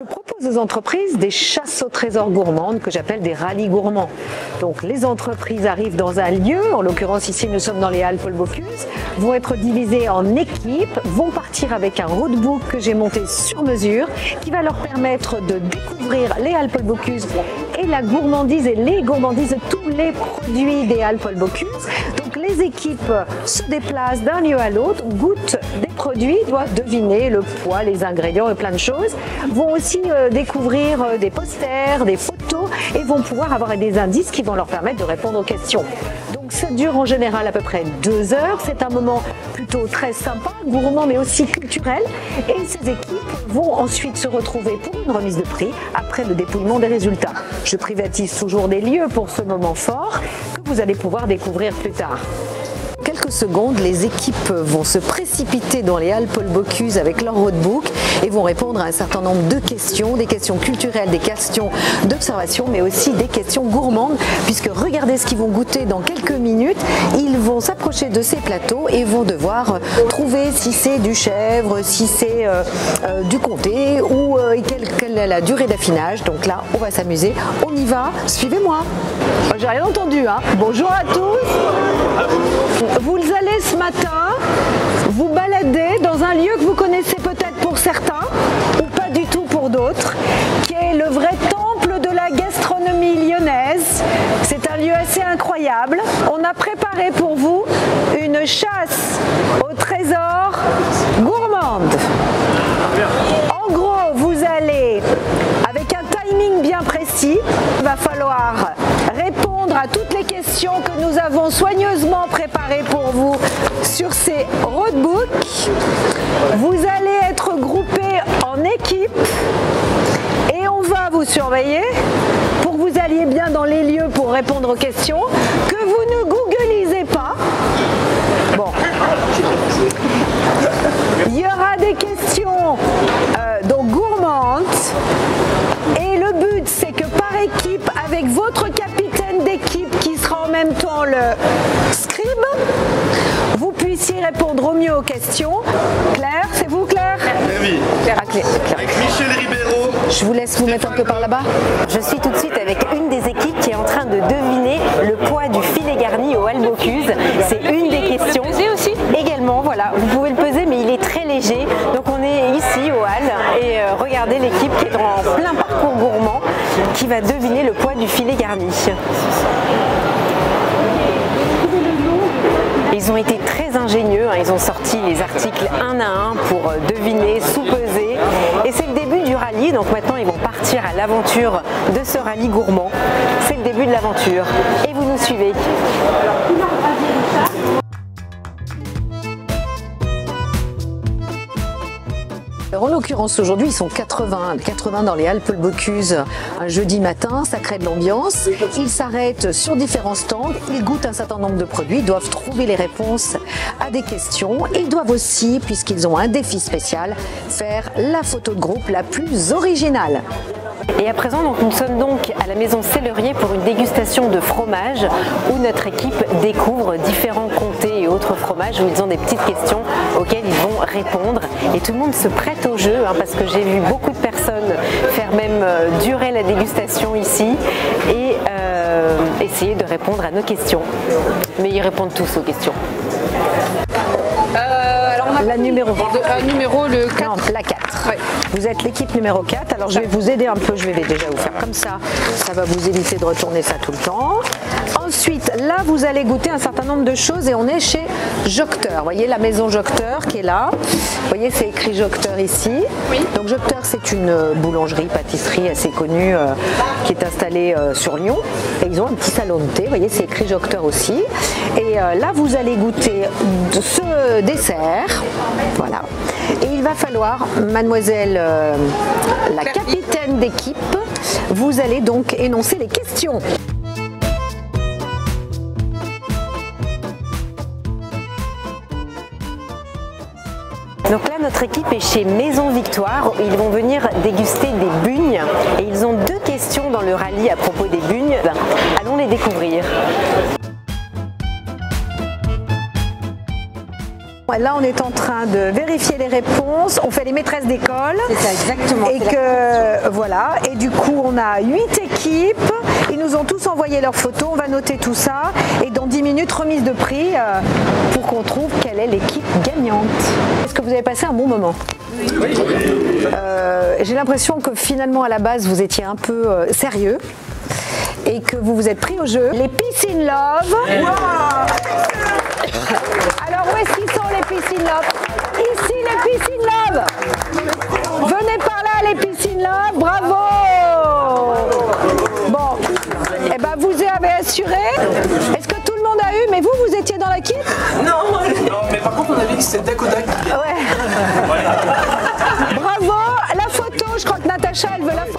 Je propose aux entreprises des chasses au trésor gourmandes que j'appelle des rallyes gourmands. Donc les entreprises arrivent dans un lieu, en l'occurrence ici nous sommes dans les Halles Paul Bocuse, vont être divisées en équipes, vont partir avec un roadbook que j'ai monté sur mesure qui va leur permettre de découvrir les Halles Paul Bocuse et la gourmandise et les gourmandises de tous les produits des Halles Paul Bocuse. Donc les équipes se déplacent d'un lieu à l'autre, goûtent des produits, doivent deviner le poids, les ingrédients et plein de choses, vont aussi découvrir des posters, des photos et vont pouvoir avoir des indices qui vont leur permettre de répondre aux questions. Donc ça dure en général à peu près 2 heures, c'est un moment plutôt très sympa, gourmand mais aussi culturel et ces équipes vont ensuite se retrouver pour une remise de prix après le dépouillement des résultats. Je privatise toujours des lieux pour ce moment fort que vous allez pouvoir découvrir plus tard. Quelques secondes, les équipes vont se précipiter dans les Halles Paul Bocuse avec leur roadbook et vont répondre à un certain nombre de questions, des questions culturelles, des questions d'observation, mais aussi des questions gourmandes, puisque regardez ce qu'ils vont goûter dans quelques minutes. Ils vont s'approcher de ces plateaux et vont devoir trouver si c'est du chèvre, si c'est du comté ou quelle est la durée d'affinage. Donc là, on va s'amuser. On y va, suivez-moi. J'ai rien entendu, hein. Bonjour à tous. Vous allez ce matin vous balader dans un lieu que vous connaissez peut-être pour certains ou pas du tout pour d'autres, qui est le vrai temple de la gastronomie lyonnaise. C'est un lieu assez incroyable. On a préparé pour vous une chasse au trésor gourmande. En gros, vous allez, avec un timing bien précis, il va falloir répondre à toutes les questions que nous avons soigneusement préparées pour vous sur ces roadbooks. Vous allez être groupés en équipes et on va vous surveiller pour que vous alliez bien dans les lieux pour répondre aux questions, que vous ne googlisez pas. Bon. Il y aura des questions donc gourmandes et le but c'est que par équipe, avec votre capitaine d'équipe qui sera en même temps le scribe, vous puissiez répondre au mieux aux questions. Claire, c'est vous Claire? Oui. Claire. Avec Michel Ribeiro. Je vous laisse vous mettre un peu par là-bas. Je suis tout de suite avec une des équipes qui est en train de deviner le poids du filet garni au Halles Bocuse. C'est une des questions. Peser aussi? Également, voilà, vous pouvez le peser mais il est très léger. Donc on est ici au Halles et regardez l'équipe qui est en plein parcours gourmand qui va deviner le poids du filet garni. Ils ont été très ingénieux, hein. Ils ont sorti les articles un à un pour deviner, sous-peser. Et c'est le début du rallye, donc maintenant ils vont partir à l'aventure de ce rallye gourmand. C'est le début de l'aventure. Et vous nous suivez. Alors, en l'occurrence aujourd'hui ils sont 80 dans les Halles Paul Bocuse un jeudi matin, ça crée de l'ambiance. Ils s'arrêtent sur différents stands, ils goûtent un certain nombre de produits, doivent trouver les réponses à des questions et ils doivent aussi, puisqu'ils ont un défi spécial, faire la photo de groupe la plus originale. Et à présent, donc, nous sommes donc à la maison Sellerier pour une dégustation de fromage où notre équipe découvre différents comtés et autres fromages où ils ont des petites questions auxquelles ils vont répondre. Et tout le monde se prête au jeu hein, parce que j'ai vu beaucoup de personnes faire même durer la dégustation ici et essayer de répondre à nos questions. Mais ils répondent tous aux questions. Alors on a La numéro le 4. Non, la 4. Ouais. Vous êtes l'équipe numéro 4. Alors je vais vous aider un peu, je vais déjà vous faire comme ça. Ça va vous éviter de retourner ça tout le temps. Ensuite, là, vous allez goûter un certain nombre de choses et on est chez Jocteur. Vous voyez la maison Jocteur qui est là. Vous voyez, c'est écrit Jocteur ici. Oui. Donc Jocteur, c'est une boulangerie, pâtisserie assez connue qui est installée sur Lyon. Et ils ont un petit salon de thé. Vous voyez, c'est écrit Jocteur aussi. Et là, vous allez goûter ce dessert. Voilà. Et il va falloir, mademoiselle la capitaine d'équipe, vous allez donc énoncer les questions. Donc là, notre équipe est chez Maison Victoire. Ils vont venir déguster des bugnes et ils ont 2 questions dans le rallye à propos des bugnes. Allons les découvrir. Là, on est en train de vérifier les réponses. On fait les maîtresses d'école. C'est ça, exactement. Et que voilà. Et du coup, on a 8 équipes. Ils nous ont tous envoyé leurs photos. On va noter tout ça. Et dans 10 minutes, remise de prix pour qu'on trouve quelle est l'équipe gagnante. Est-ce que vous avez passé un bon moment? Oui. J'ai l'impression que finalement, à la base, vous étiez un peu sérieux. Et que vous vous êtes pris au jeu. Les Peace in Love. Wow. Alors où est-ce qu'ils sont les Peace in Love? Ici les Peace in Love. Venez par là les Peace in Love. Bravo. Bon, eh ben vous avez assuré. Est-ce que tout le monde a eu? Mais vous étiez dans l'équipe? Non, mais par contre on a vu que c'était Dakoda. Ouais. Bravo. La photo, je crois que Natacha elle veut la photo.